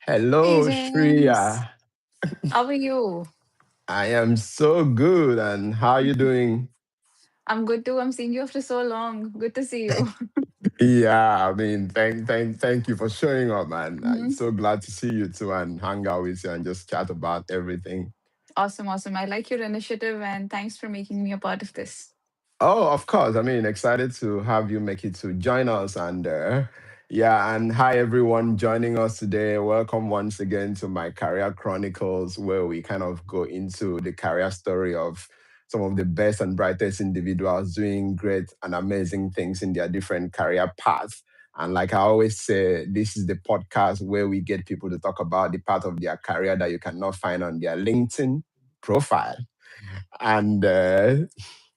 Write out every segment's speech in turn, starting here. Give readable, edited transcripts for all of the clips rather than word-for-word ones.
Hey Hello, James, Shriya. how are you? I am so good. And how are you doing? I'm good too. I'm seeing you after so long. Good to see you. Yeah, I mean, thank you for showing up, man. I'm Mhm. so glad to see you too and hang out with you and just chat about everything. Awesome, awesome. I like your initiative and thanks for making me a part of this. Oh, of course. I mean, excited to have you make it to join us. And yeah, and hi, everyone joining us today. Welcome once again to my Career Chronicles, where we kind of go into the career story of some of the best and brightest individuals doing great and amazing things in their different career paths. And like I always say, this is the podcast where we get people to talk about the part of their career that you cannot find on their LinkedIn profile. And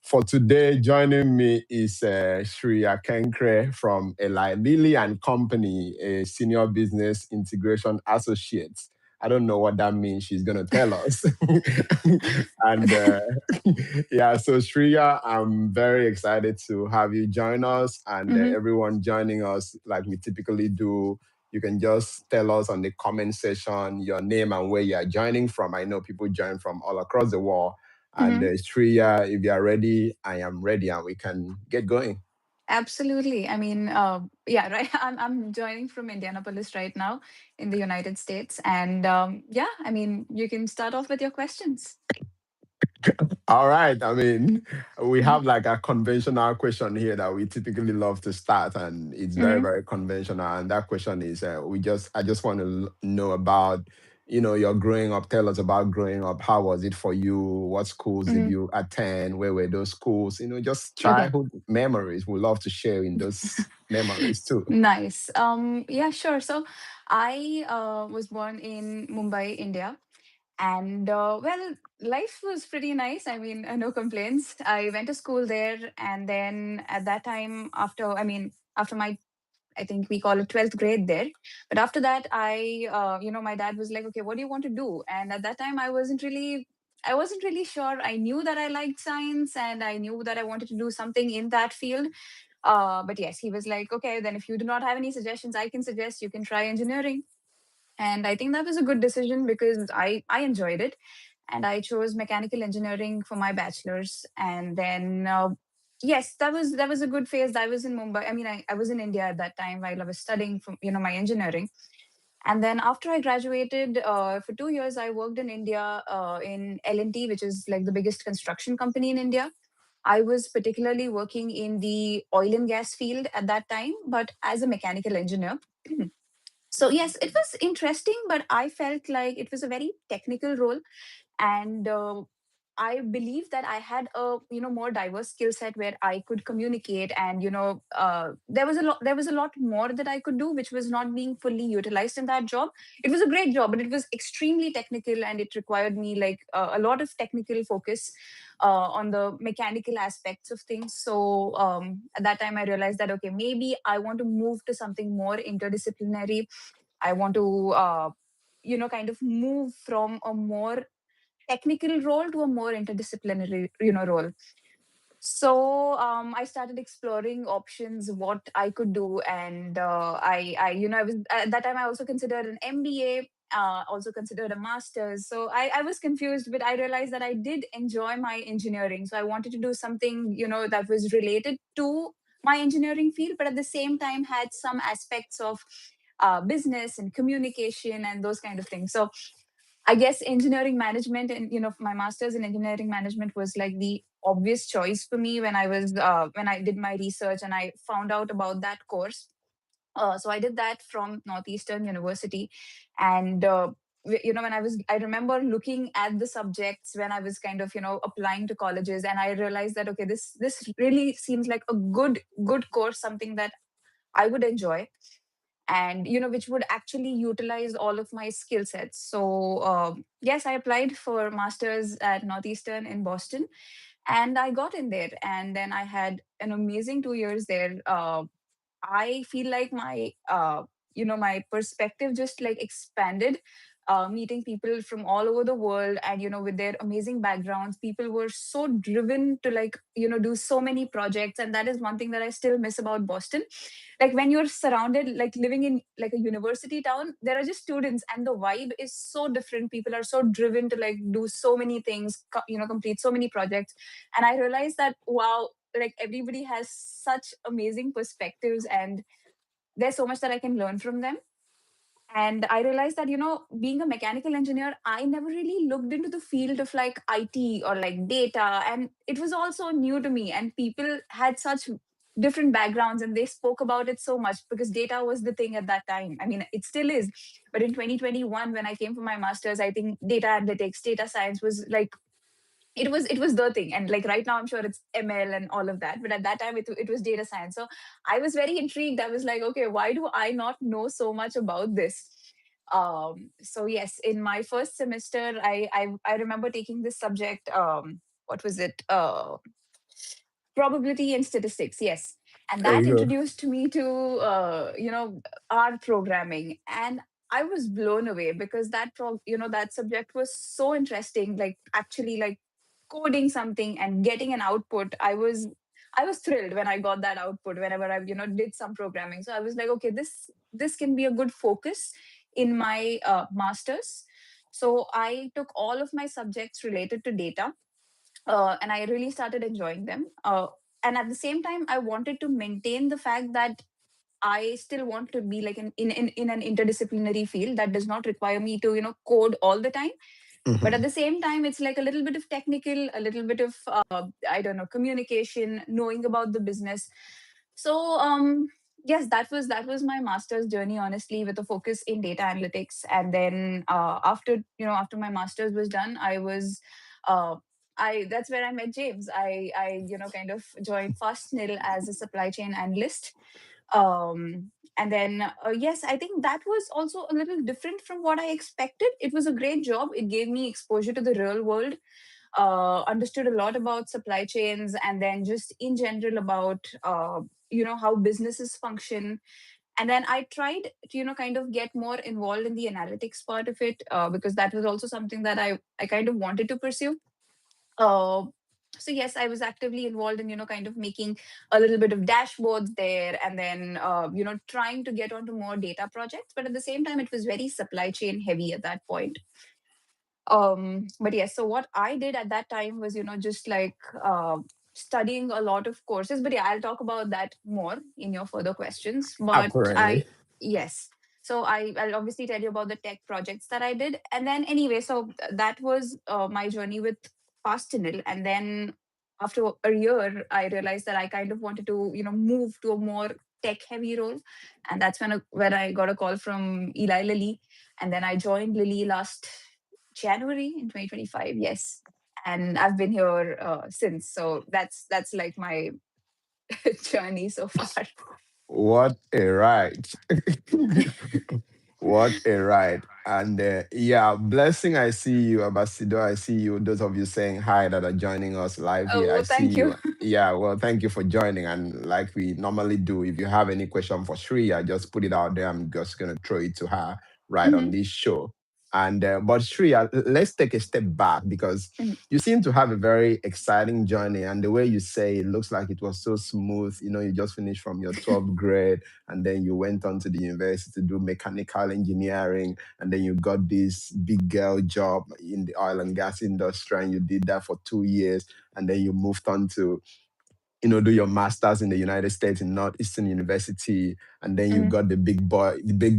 for today, joining me is Shriya Kenkre from Eli Lilly and Company, a senior business integration associate. I don't know what that means. She's going to tell us. and yeah, so Shriya, I'm very excited to have you join us and Hmm. everyone joining us like we typically do. You can just tell us on the comment section your name and where you are joining from. I know people join from all across the world. And Hmm. Shriya, if you are ready, I am ready, and we can get going. Absolutely. I mean, yeah, right. I'm joining from Indianapolis right now in the United States, and yeah, I mean, you can start off with your questions. All right. I mean, we Hmm. have like a conventional question here that we typically love to start, and it's very, Hmm. very conventional. And that question is, I just want to know about, your growing up. Tell us about growing up. How was it for you? What schools did Hmm. you attend? Where were those schools? Just Okay. childhood memories. We love to share in those memories too. Nice. Yeah, sure. So I was born in Mumbai, India. And well, life was pretty nice. I mean, no complaints. I went to school there. And then at that time, after my, I think we call it 12th grade there. But after that, my dad was like, okay, what do you want to do? And at that time, I wasn't really sure. I knew that I liked science and I knew that I wanted to do something in that field. But yes, he was like, okay, then if you do not have any suggestions, I can suggest you can try engineering. And I think that was a good decision because I enjoyed it, and I chose mechanical engineering for my bachelor's. And then yes, that was a good phase. I was in Mumbai. I mean, I was in India at that time while I was studying from my engineering. And then after I graduated, for 2 years, I worked in India in L&T, which is like the biggest construction company in India. I was particularly working in the oil and gas field at that time, but as a mechanical engineer. So yes, it was interesting, but I felt like it was a very technical role. And I believe that I had a more diverse skill set where I could communicate. And there was a lot more that I could do, which was not being fully utilized in that job. It was a great job, but it was extremely technical, and it required me like a lot of technical focus on the mechanical aspects of things. So at that time I realized that okay, maybe I want to move to something more interdisciplinary. I want to kind of move from a more technical role to a more interdisciplinary role. So I started exploring options, what I could do. And I was at that time I also considered an MBA, also considered a master's. So I was confused, but I realized that I did enjoy my engineering, so I wanted to do something that was related to my engineering field, but at the same time had some aspects of business and communication and those kind of things. So I guess engineering management, and my master's in engineering management was like the obvious choice for me when I did my research and I found out about that course. So I did that from Northeastern University. And when I remember looking at the subjects when I was kind of applying to colleges, and I realized that okay, this really seems like a good course, something that I would enjoy, and which would actually utilize all of my skill sets. So yes, I applied for masters at Northeastern in Boston, and I got in there, and then I had an amazing 2 years there. I feel like my my perspective just like expanded meeting people from all over the world, and with their amazing backgrounds. People were so driven to, like, do so many projects, and that is one thing that I still miss about Boston. Like, when you're surrounded, like living in like a university town, there are just students, and the vibe is so different. People are so driven to, like, do so many things, complete so many projects. And I realized that, wow, like, everybody has such amazing perspectives, and there's so much that I can learn from them. And I realized that, being a mechanical engineer, I never really looked into the field of, like, IT or like data, and it was also new to me. And people had such different backgrounds, and they spoke about it so much because data was the thing at that time. I mean, it still is, but in 2021, when I came for my masters, I think data analytics, data science was like, it was the thing. And like right now, I'm sure it's ML and all of that, but at that time it was data science. So I was very intrigued. I was like, okay, why do I not know so much about this? So yes, in my first semester, I remember taking this subject. What was it? Probability and statistics, yes. And There that you go. introduced me to R programming. And I was blown away because that subject was so interesting. Like, actually, like, coding something and getting an output. I was thrilled when I got that output whenever I did some programming. So I was like, okay, this can be a good focus in my masters. So I took all of my subjects related to data, and I really started enjoying them. And at the same time, I wanted to maintain the fact that I still want to be like in an interdisciplinary field that does not require me to code all the time. But at Mhm. the same time, it's like a little bit of technical, a little bit of I don't know, communication, knowing about the business. So yes, that was my master's journey, honestly, with a focus in data analytics. And then after my master's was done, I was I that's where I met James. I kind of joined Fastnil as a supply chain analyst. And then yes, I think that was also a little different from what I expected. It was a great job. It gave me exposure to the real world, understood a lot about supply chains, and then just in general about how businesses function. And then I tried to kind of get more involved in the analytics part of it, because that was also something that I kind of wanted to pursue. uh, so yes, I was actively involved in kind of making a little bit of dashboards there, and then trying to get onto more data projects. But at the same time, it was very supply chain heavy at that point. But yes, so what I did at that time was just like studying a lot of courses. But yeah, I'll talk about that more in your further questions. But Apparently. yes, so I'll obviously tell you about the tech projects that I did. And then anyway, so that was my journey with Fastinil. And then after a year, I realized that I kind of wanted to move to a more tech heavy role. And that's when I got a call from Eli Lilly. And then I joined Lilly last January in 2025. Yes, and I've been here since. So that's like my journey so far. What a ride. What a ride. And yeah, blessing, I see you, Ambassador. I see you. Those of you saying hi that are joining us live here, I Oh, see thank you. you. Yeah, well, thank you for joining. And like we normally do, if you have any question for Shriya, just put it out there. I'm just going to throw it to her right on Mhm, this show. And but Shriya, let's take a step back because mhm, you seem to have a very exciting journey. And the way you say it looks like it was so smooth. You know, you just finished from your 12th grade and then you went on to the university to do mechanical engineering, and then you got this big girl job in the oil and gas industry, and you did that for 2 years, and then you moved on to do your masters in the United States in Northeastern University, and then you mhm, got the big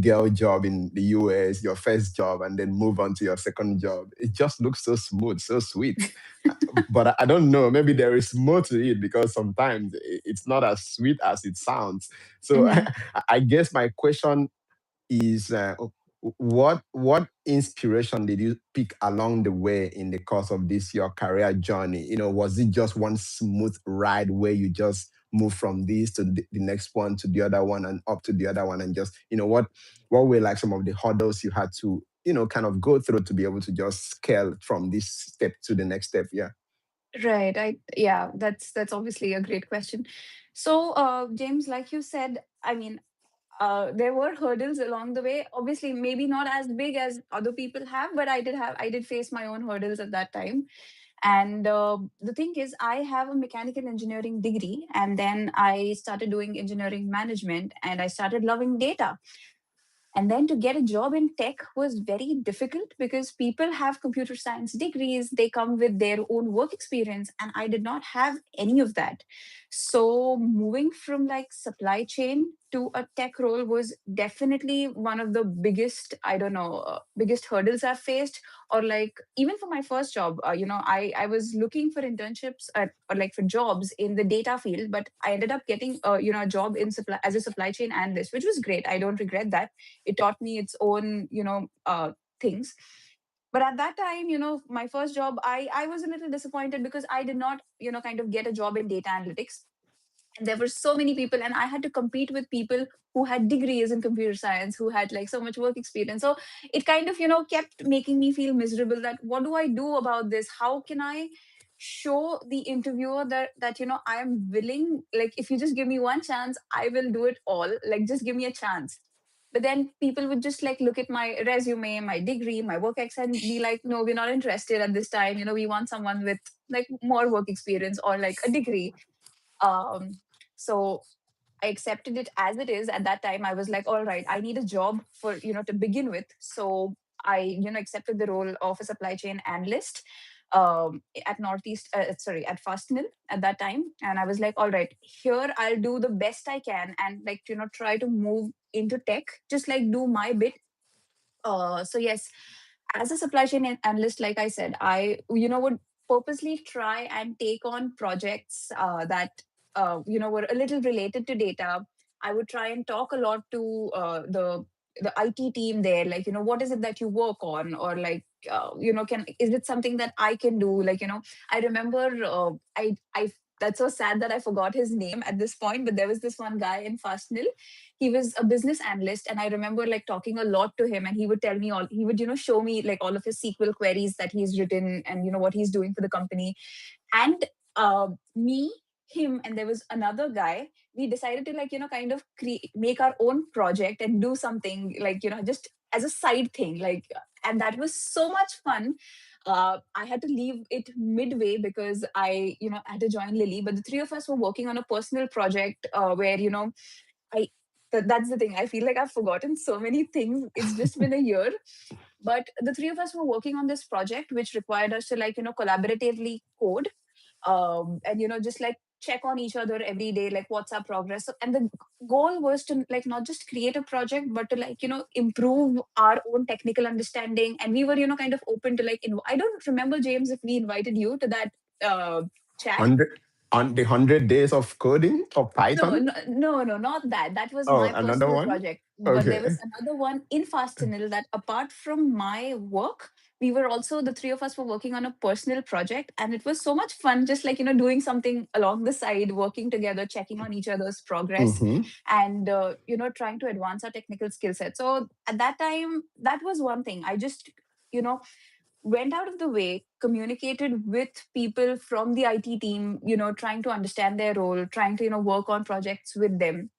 girl job in the US, your first job, and then move on to your second job. It just looks so smooth, so sweet. But I don't know, maybe there is more to it because sometimes it's not as sweet as it sounds. So mhm. I guess my question is what inspiration did you pick along the way in the course of this your career journey? Was it just one smooth ride where you just move from this to the next one to the other one and up to the other one, and just what were like some of the hurdles you had to kind of go through to be able to just scale from this step to the next step? Yeah. Right. Yeah, that's obviously a great question. So, James, like you said, I mean, There were hurdles along the way. Obviously, maybe not as big as other people have, but I did face my own hurdles at that time. And the thing is, I have a mechanical engineering degree, and then I started doing engineering management, and I started loving data. And then to get a job in tech was very difficult because people have computer science degrees, they come with their own work experience, and I did not have any of that. So moving from like supply chain to a tech role was definitely one of the biggest, I don't know, biggest hurdles I've faced. Or like even for my first job, I was looking for internships or like for jobs in the data field, but I ended up getting a job in supply as a supply chain analyst, which was great. I don't regret that. It taught me its own things. But at that time, my first job, I was a little disappointed because I did not kind of get a job in data analytics. And there were so many people, and I had to compete with people who had degrees in computer science, who had like so much work experience. So it kind of kept making me feel miserable, that what do I do about this? How can I show the interviewer that I am willing, like if you just give me one chance, I will do it all, like just give me a chance. But then people would just like look at my resume, my degree, my work ex, and be like, no, we're not interested at this time. We want someone with like more work experience or like a degree. Um so I accepted it as it is. At that time I was like, all right, I need a job for to begin with. So I accepted the role of a supply chain analyst at Northeast, sorry, at Fastnil at that time. And I was like, all right, here I'll do the best I can and like try to move into tech, just like do my bit. So yes, as a supply chain analyst, like I said, I would purposely try and take on projects that were a little related to data. I would try and talk a lot to the IT team there, like what is it that you work on, or like can is it something that I can do? Like I remember I that's so sad that I forgot his name at this point, but there was this one guy in Fastnil. He was a business analyst, and I remember like talking a lot to him, and he would tell me all he would show me like all of his SQL queries that he's written, and what he's doing for the company. And me, him, and there was another guy, we decided to like kind of make our own project and do something like just as a side thing, like. And that was so much fun. I had to leave it midway because I had to join Lily, but the three of us were working on a personal project where I that's the thing. I feel like I've forgotten so many things. It's just been a year. But the three of us were working on this project, which required us to like, collaboratively code, and just like check on each other every day, like what's our progress. And the goal was to like not just create a project, but to like, improve our own technical understanding. And we were, kind of open to like, I don't remember, James, if we invited you to that uh, chat. 100 on the 100 days of coding of No, Python. no, no, no, not that. That was Oh, my another personal one. project. But there Okay. was another one in Fastenal that apart from my work, we were also, the three of us were working on a personal project. And it was so much fun, just like, doing something along the side, working together, checking on each other's progress, Mm-hmm. and, trying to advance our technical skill set. So at that time, that was one thing. I just, you know, went out of the way, communicated with people from the IT team, trying to understand their role, trying to, work on projects with them.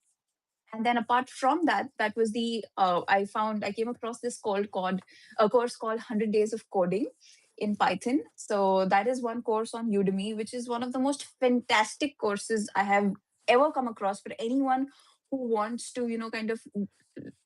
And then apart from that, that was the I came across this a course called 100 Days of Coding in Python. So that is one course on Udemy, which is one of the most fantastic courses I have ever come across for anyone who wants to, kind of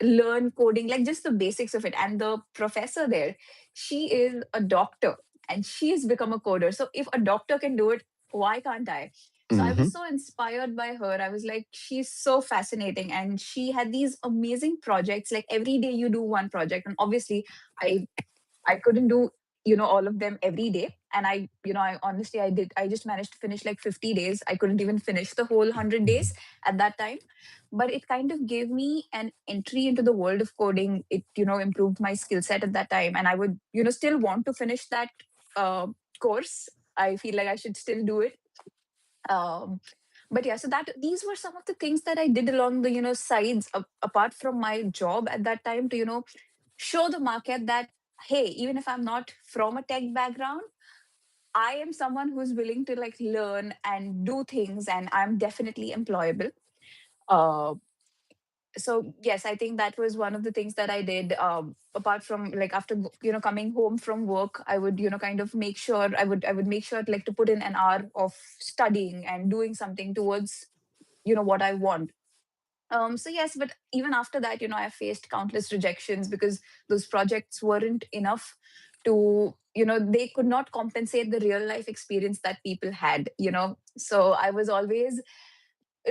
learn coding, like just the basics of it. And the professor there, she is a doctor, and she's become a coder. So if a doctor can do it, why can't I? So I Mm-hmm. was so inspired by her. I was like, she's so fascinating. And she had these amazing projects. Like every day you do one project. And obviously, I I couldn't do, all of them every day. And I honestly, I just managed to finish like 50 days. I couldn't even finish the whole 100 days at that time. But it kind of gave me an entry into the world of coding. It, improved my skill set at that time. And I would, still want to finish that uh, course. I feel like I should still do it. Um, but yeah, so that these were some of the things that I did along the, sides apart from my job at that time to, show the market that, hey, even if I'm not from a tech background, I am someone who's willing to like learn and do things, and I'm definitely employable. uh, So yes, I think that was one of the things that I did. Apart from like after coming home from work, I would kind of make sure I would make sure like to put in an hour of studying and doing something towards what I want. So yes, but even after that, I faced countless rejections because those projects weren't enough to, they could not compensate the real life experience that people had. So I was always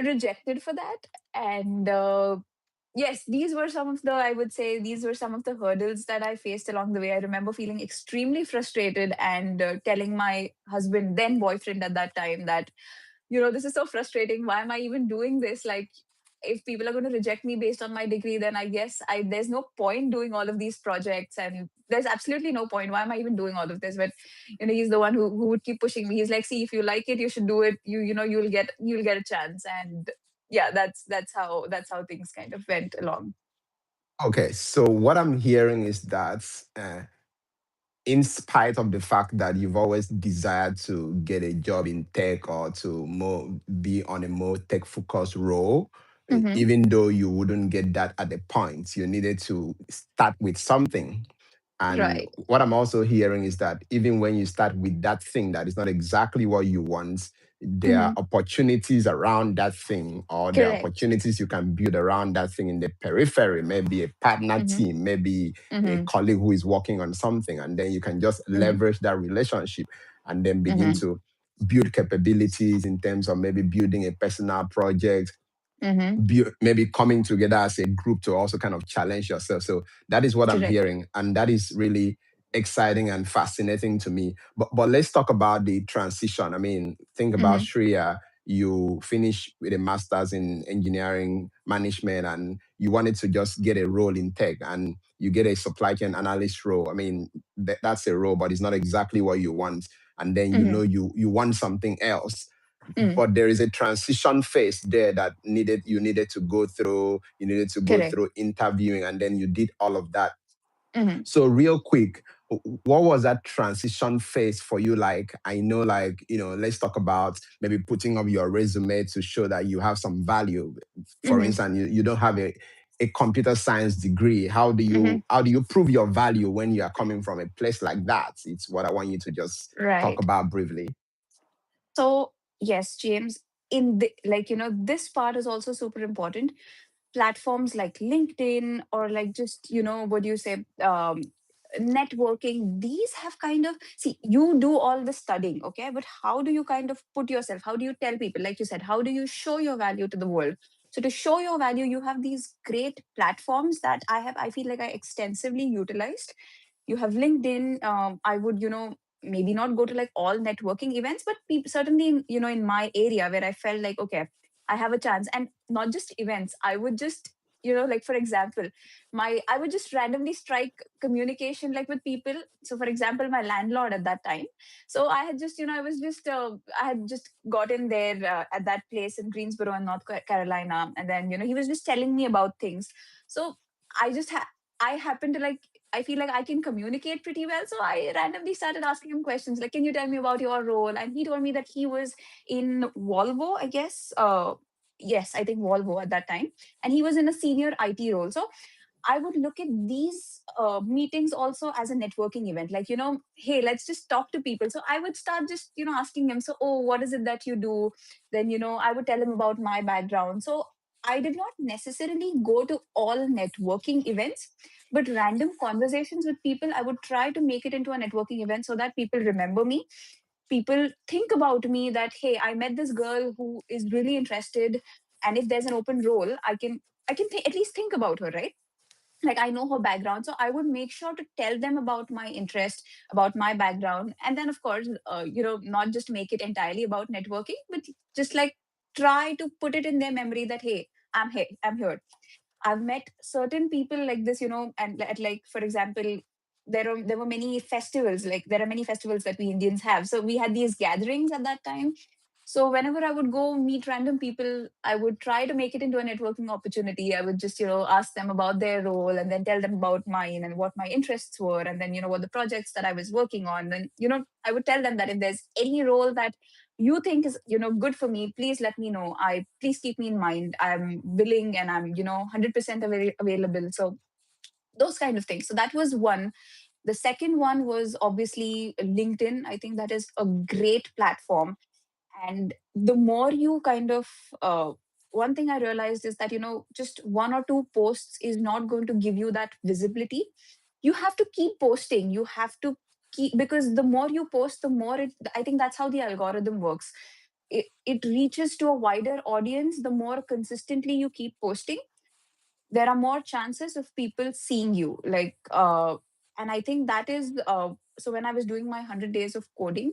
rejected for that. And yes, these were some of the, I would say, these were some of the hurdles that I faced along the way. I remember feeling extremely frustrated and telling my husband, then boyfriend at that time, that this is so frustrating. Why am I even doing this? Like, if people are going to reject me based on my degree, then I guess there's no point doing all of these projects, and there's absolutely no point. Why am I even doing all of this? But he's the one who would keep pushing me. He's like, see, if you like it, you should do it. You'll get a chance. And yeah, that's how things kind of went along. Okay, so what I'm hearing is that in spite of the fact that you've always desired to get a job in tech or to be on a more tech focused role, Mm-hmm. even though you wouldn't get that at the point, you needed to start with something. And Right. what I'm also hearing is that even when you start with that thing that is not exactly what you want, there are Mm-hmm. opportunities around that thing, or there are Correct. opportunities you can build around that thing in the periphery, maybe a partner Mm-hmm. team, maybe a Mm-hmm. colleague who is working on something. And then you can just Mm-hmm. leverage that relationship and then begin Mm-hmm. to build capabilities in terms of maybe building a personal project, Mm-hmm. maybe coming together as a group to also kind of challenge yourself. So that is what I'm Correct. hearing, and that is really exciting and fascinating to me. But let's talk about the transition. I mean, think about Mm-hmm. Shriya. You finish with a master's in engineering management, and you wanted to just get a role in tech, and you get a supply chain analyst role. I mean, that's a role, but it's not exactly what you want. And then Mm-hmm. you want something else, Mm. but there is a transition phase there that needed to go through. You needed to go Correct. through interviewing, and then you did all of that. Mm-hmm. So real quick, what was that transition phase for you like? I know, like, let's talk about maybe putting up your resume to show that you have some value. For Mm-hmm. instance, you don't have a computer science degree. How do Mm-hmm. you prove your value when you are coming from a place like that? It's what I want you to just talk Right. about briefly. So, yes, James, in the like, this part is also super important. Platforms like LinkedIn or like just, what do you say, networking, these have kind of, see, you do all the studying, okay? But how do you kind of put yourself, how do you tell people, like you said, how do you show your value to the world? So to show your value, you have these great platforms that I feel like I extensively utilized. You have LinkedIn. I would, maybe not go to like all networking events, but certainly, in my area where I felt like, okay, I have a chance. And not just events, I would just, like for example, I would just randomly strike communication like with people. So for example, my landlord at that time. So I had just, I had just gotten there at that place in Greensboro in North Carolina. And then, he was just telling me about things. So I just I happened to like, I feel like I can communicate pretty well. So I randomly started asking him questions like, can you tell me about your role? And he told me that he was in Volvo, I guess. Yes, I think Volvo at that time. And he was in a senior IT role. So I would look at these meetings also as a networking event. Like, hey, let's just talk to people. So I would start just, asking them, so, oh, what is it that you do? Then, I would tell them about my background. So I did not necessarily go to all networking events, but random conversations with people, I would try to make it into a networking event so that people remember me. People think about me that, hey, I met this girl who is really interested. And if there's an open role, I can at least think about her, right? Like I know her background, so I would make sure to tell them about my interest, about my background. And then of course, not just make it entirely about networking, but just like try to put it in their memory that, hey, I'm here. I've met certain people like this, and at, like, for example, there were many festivals. Like there are many festivals that we Indians have. So we had these gatherings at that time. So whenever I would go meet random people, I would try to make it into a networking opportunity. I would just, ask them about their role and then tell them about mine and what my interests were, and then, what the projects that I was working on. Then, I would tell them that if there's any role that you think is, good for me, please let me know. I Please keep me in mind. I'm willing, and I'm, 100% available. So those kind of things. So that was one. The second one was obviously LinkedIn. I think that is a great platform. And the more you kind of, one thing I realized is that, just one or two posts is not going to give you that visibility. You have to keep posting. You have to keep, because the more you post, the more it, I think that's how the algorithm works. It reaches to a wider audience the more consistently you keep posting. There are more chances of people seeing you, like, and I think that is, so when I was doing my 100 days of coding,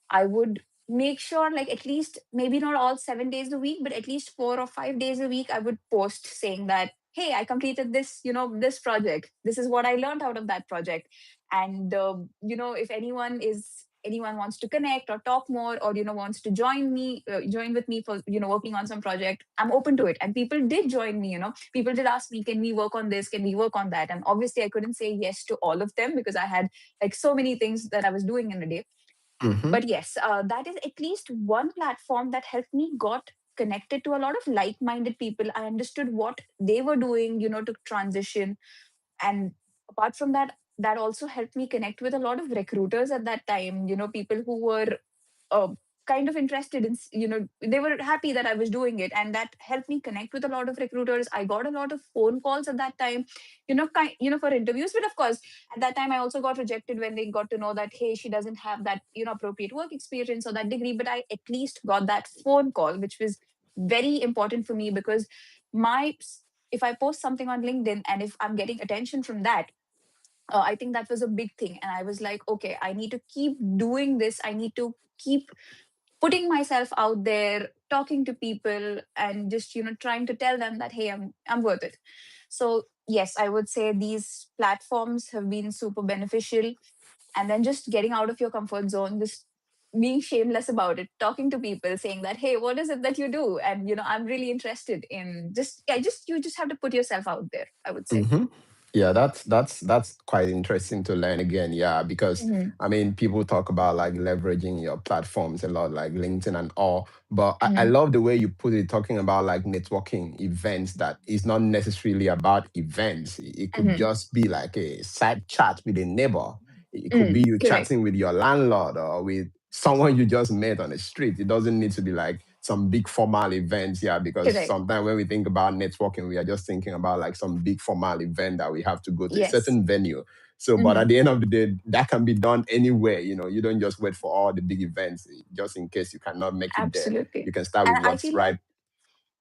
I would make sure, like, at least maybe not all 7 days a week, but at least 4 or 5 days a week, I would post saying that, hey, I completed this, this project. This is what I learned out of that project. And, if anyone wants to connect or talk more, or, wants to join with me for, working on some project, I'm open to it. And people did join me, people did ask me, can we work on this? Can we work on that? And obviously, I couldn't say yes to all of them because I had like so many things that I was doing in a day. Mm-hmm. But yes, that is at least one platform that helped me got connected to a lot of like-minded people. I understood what they were doing, to transition. And apart from that, that also helped me connect with a lot of recruiters at that time, people who were uh, kind of interested in, they were happy that I was doing it, and that helped me connect with a lot of recruiters. I got a lot of phone calls at that time, for interviews. But of course, at that time, I also got rejected when they got to know that, hey, she doesn't have that, appropriate work experience or that degree. But I at least got that phone call, which was very important for me, because my if I post something on LinkedIn and if I'm getting attention from that, I think that was a big thing. And I was like, okay, I need to keep doing this. I need to keep putting myself out there, talking to people, and just, trying to tell them that, hey, I'm worth it. So yes, I would say these platforms have been super beneficial. And then just getting out of your comfort zone, just being shameless about it, talking to people, saying that, hey, what is it that you do? And, I'm really interested in just, yeah, just you just have to put yourself out there, I would say. Mm-hmm. Yeah, that's quite interesting to learn again. Yeah, because Hmm. I mean, people talk about like leveraging your platforms a lot, like LinkedIn and all. But I Hmm. love the way you put it, talking about like networking events that is not necessarily about events. It could Hmm. just be like a side chat with a neighbor. It could be you Correct. chatting with your landlord or with someone you just met on the street. It doesn't need to be like some big formal events. Yeah, because Correct. sometimes when we think about networking, we are just thinking about like some big formal event that we have to go to a Yes. certain venue. So, but Hmm. at the end of the day, that can be done anywhere. You don't just wait for all the big events. Just in case you cannot make it there, you Absolutely. can start with And I what's feel like right.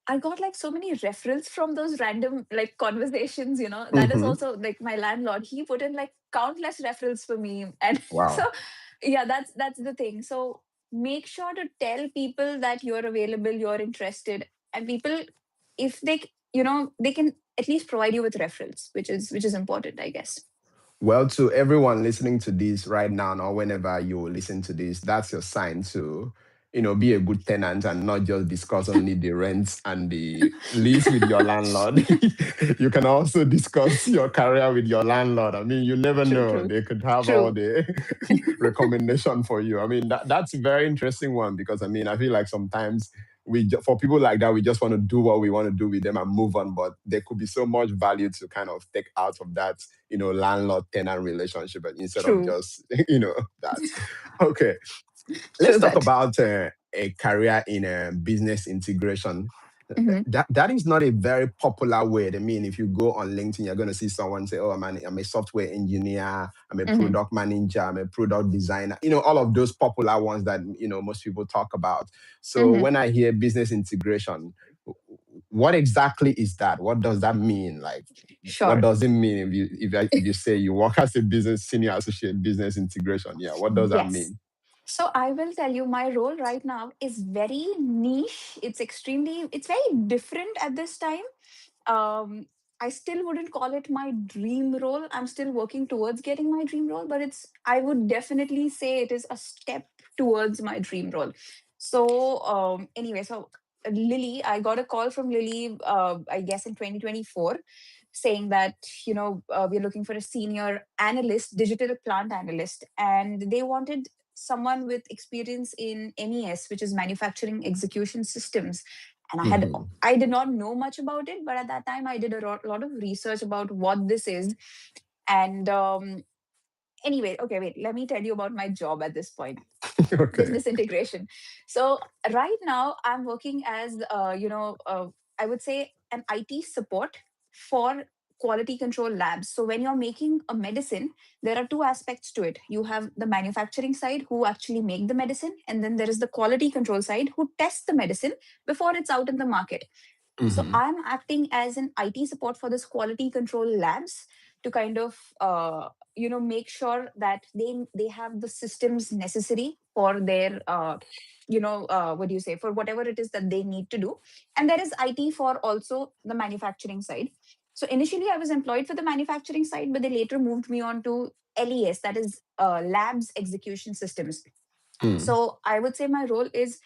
I got like so many referrals from those random like conversations, That is Hmm. also like my landlord. He put in like countless referrals for me. And so Wow. yeah, that's the thing. So make sure to tell people that you're available, you're interested. And people, if they they can at least provide you with referrals, which is important, I guess. Well, to everyone listening to this right now, or whenever you listen to this, that's your sign to, be a good tenant and not just discuss only the rents and the lease with your landlord. You can also discuss your career with your landlord. I mean, you never True, know; true, they could have all true, the recommendation for you. I mean, that's a very interesting one because I mean, I feel like sometimes for people like that, we just want to do what we want to do with them and move on. But there could be so much value to kind of take out of that, landlord tenant relationship instead of true, just, that. Okay, let's true talk that. about a career in business integration. Hmm. That is not a very popular word. I mean, if you go on LinkedIn, you're going to see someone say, "Oh, I'm a software engineer. I'm a Hmm. product manager. I'm a product designer." All of those popular ones that most people talk about. So Hmm. when I hear business integration, what exactly is that? What does that mean? Like, what Sure. does it mean if you say you work as a business senior associate business integration? Yeah, what does that Yes. mean? So I will tell you, my role right now is very niche. It's very different at this time. um I still wouldn't call it my dream role. I'm still working towards getting my dream role, but I would definitely say it is a step towards my dream role. So anyway, so Lily, I got a call from Lily, I guess in 2024, saying that, we're looking for a senior analyst, digital plant analyst, and they wanted someone with experience in MES, which is manufacturing execution systems. And Mhm. I did not know much about it, but at that time I did a lot of research about what this is. And anyway, okay, wait, let me tell you about my job at this point. Okay. Business integration. So right now I'm working as I would say an IT support for quality control labs. So when you're making a medicine, there are two aspects to it. You have the manufacturing side who actually make the medicine, and then there is the quality control side who tests the medicine before it's out in the market. So Mhm. I'm acting as an IT support for this quality control labs to kind of make sure that they have the systems necessary for their what do you say, for whatever it is that they need to do. And there is IT for also the manufacturing side. So initially I was employed for the manufacturing side, but they later moved me on to LES, that is labs execution systems. Mm. So I would say my role is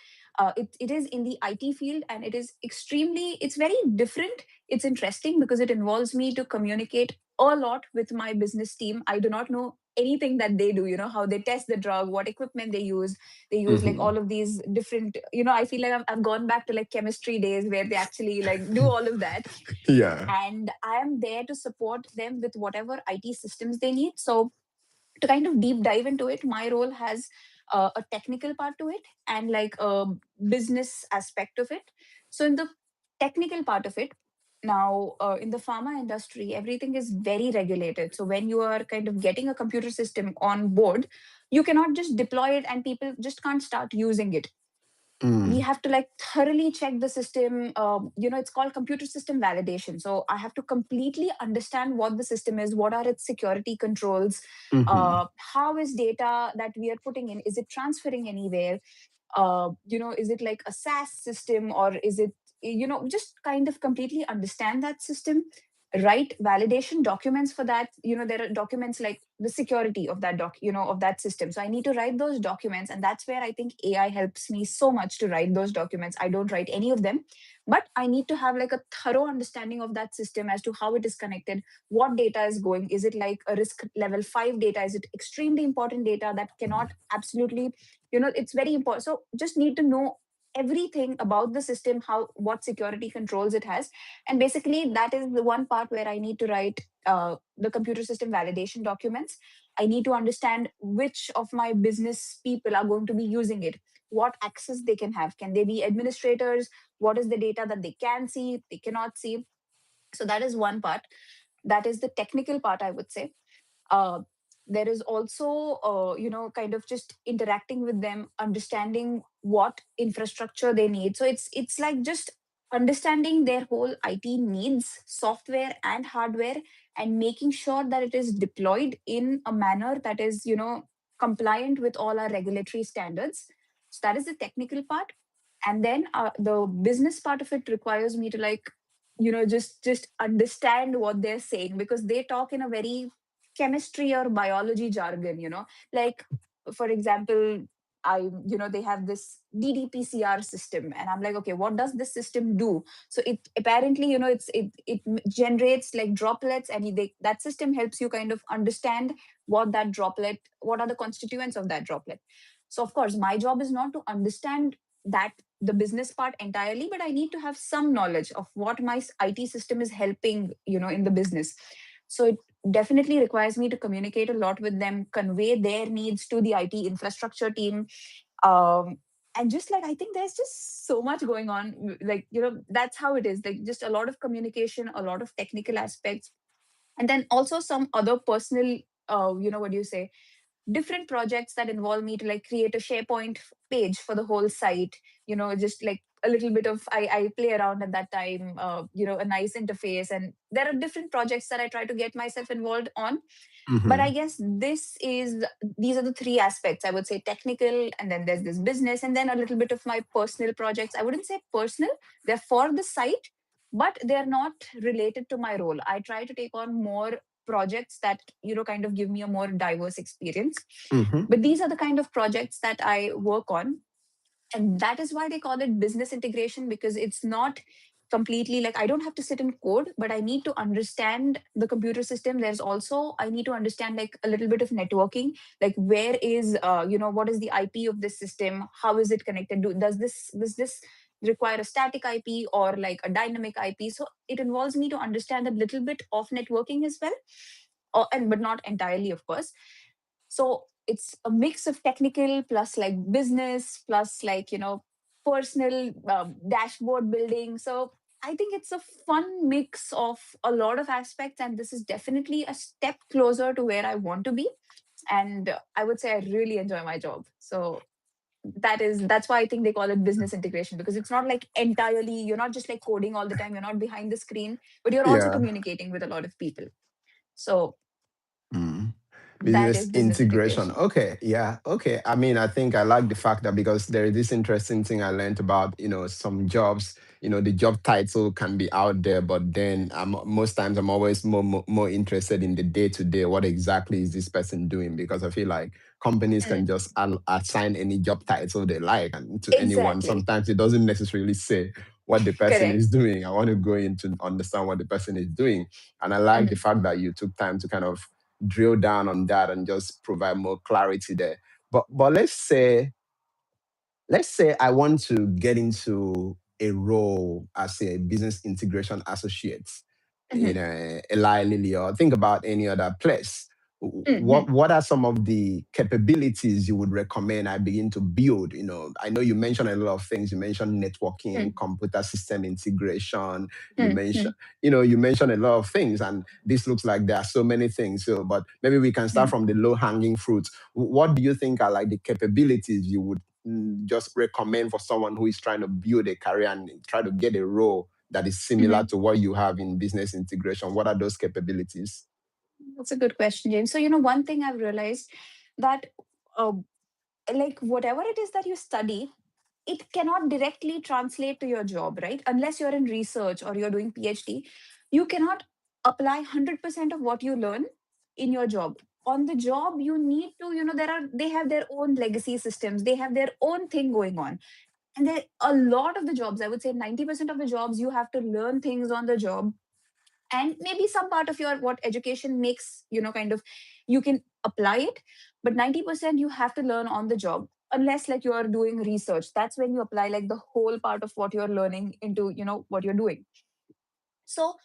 it is in the IT field, and it's very different. It's interesting because it involves me to communicate a lot with my business team. I do not know anything that they do, how they test the drug, what equipment they use like Mhm. all of these different, I feel like I've gone back to like chemistry days where they actually like do all of that. Yeah. And I am there to support them with whatever IT systems they need. So to kind of deep dive into it, my role has a technical part to it and like a business aspect of it. So in the technical part of it, now in the pharma industry, everything is very regulated. So when you are kind of getting a computer system on board, you cannot just deploy it and people just can't start using it. We Mm. have to like thoroughly check the system. It's called computer system validation. So I have to completely understand what the system is, what are its security controls, Mhm. how is data that we are putting in, is it transferring anywhere, is it like a SaaS system, or is it, just kind of completely understand that system, write validation documents for that. There are documents like the security of that of that system. So I need to write those documents, and that's where I think AI helps me so much to write those documents. I don't write any of them, but I need to have like a thorough understanding of that system as to how it is connected, what data is going, is it like a risk level 5 data, is it extremely important data that cannot absolutely, it's very important. So just need to know everything about the system, how, what security controls it has. And basically that is the one part where I need to write the computer system validation documents. I need to understand which of my business people are going to be using it, what access they can have, can they be administrators, what is the data that they can see, they cannot see. So that is one part, that is the technical part, I would say. uh, there is also kind of just interacting with them, understanding what infrastructure they need. So it's like just understanding their whole IT needs, software and hardware, and making sure that it is deployed in a manner that is compliant with all our regulatory standards. So that is the technical part. And then the business part of it requires me to like just understand what they're saying, because they talk in a very chemistry or biology jargon, like for example, they have this ddPCR system, and I'm like, okay, what does this system do? So it apparently, generates like droplets, and that system helps you kind of understand what are the constituents of that droplet. So of course my job is not to understand that, the business part entirely, but I need to have some knowledge of what my IT system is helping in the business. So it definitely requires me to communicate a lot with them, convey their needs to the IT infrastructure team. And just like, I think there's just so much going on, like that's how it is, like just a lot of communication, a lot of technical aspects, and then also some other personal what do you say, different projects that involve me to like create a SharePoint page for the whole site. Just like a little bit of, I play around at that time, a nice interface, and there are different projects that I try to get myself involved on. But I Mhm. guess these are the three aspects, I would say: technical, and then there's this business, and then a little bit of my personal projects. I wouldn't say personal, they're for the site, but they're not related to my role. I try to take on more projects that kind of give me a more diverse experience. Mhm. But these are the kind of projects that I work on, and that is why they call it business integration, because it's not completely like I don't have to sit and code, but I need to understand the computer system. There's also I need to understand like a little bit of networking, like where is what is the IP of this system? How is it connected? Does this require a static IP or like a dynamic IP? So it involves me to understand a little bit of networking as well, and but not entirely, of course. So it's a mix of technical plus like business plus like personal dashboard building. So I think it's a fun mix of a lot of aspects, and this is definitely a step closer to where I want to be. And I would say I really enjoy my job. So that's why I think they call it business integration, because it's not like entirely, you're not just like coding all the time, you're not behind the screen, but you're also Yeah. communicating with a lot of people. So Mm. that Business is business integration. integration. Okay. Yeah. Okay. I mean, I think I like the fact that because there is this interesting thing I learned about, some jobs, the job title can be out there, but then most times I'm always more interested in the day to day. What exactly is this person doing? Because I feel like companies can Mm, just assign any job title they like and to anyone. exactly. Sometimes it doesn't necessarily say what the person Correct. is doing. I want to go in to understand what the person is doing. And I like the Mhm, fact that you took time to kind of drill down on that and just provide more clarity there. But let's say I want to get into a role as a business integration associate in mhm, Eli Lilly, or think about any other place. What mhm, what are some of the capabilities you would recommend I begin to build? I know you mentioned a lot of things. You mentioned networking, mm, computer system integration. You mm, mentioned, mm, you mentioned a lot of things, and this looks like there are so many things. So, but maybe we can start mm. from the low hanging fruits. What do you think are like the capabilities you would just recommend for someone who is trying to build a career and try to get a role that is similar Mhm. to what you have in business integration? What are those capabilities? That's a good question, James. So, one thing I've realized that, uh, like, whatever it is that you study, it cannot directly translate to your job, right? Unless you're in research or you're doing PhD, you cannot apply 100% of what you learn in your job. On the job, you need to, they have their own legacy systems, they have their own thing going on. And there a lot of the jobs, I would say 90% of the jobs, you have to learn things on the job, and maybe some part of your what education makes kind of you can apply it, but 90% you have to learn on the job, unless like you are doing research. That's when you apply like the whole part of what you're learning into what you're doing. So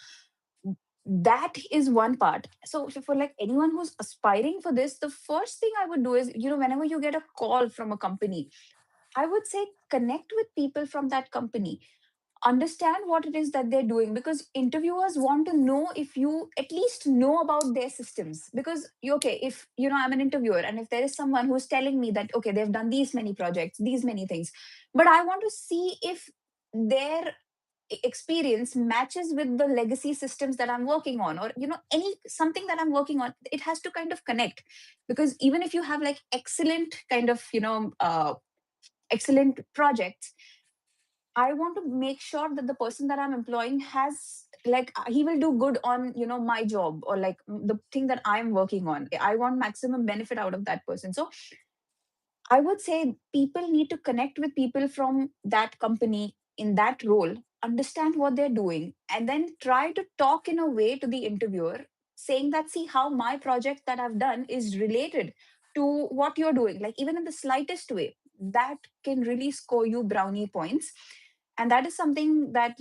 that is one part. So for like anyone who's aspiring for this, the first thing I would do is, whenever you get a call from a company, I would say connect with people from that company, understand what it is that they're doing, because interviewers want to know if you at least know about their systems. Because okay, if I'm an interviewer, and if there is someone who's telling me that okay, they've done these many projects, these many things, but I want to see if their experience matches with the legacy systems that I'm working on, or any something that I'm working on, it has to kind of connect. Because even if you have like excellent kind of excellent projects, I want to make sure that the person that I'm employing has like he will do good on my job, or like the thing that I'm working on. I want maximum benefit out of that person. So I would say people need to connect with people from that company in that role, understand what they're doing, and then try to talk in a way to the interviewer, saying that, see how my project that I've done is related to what you're doing, like even in the slightest way. That can really score you brownie points. And that is something that,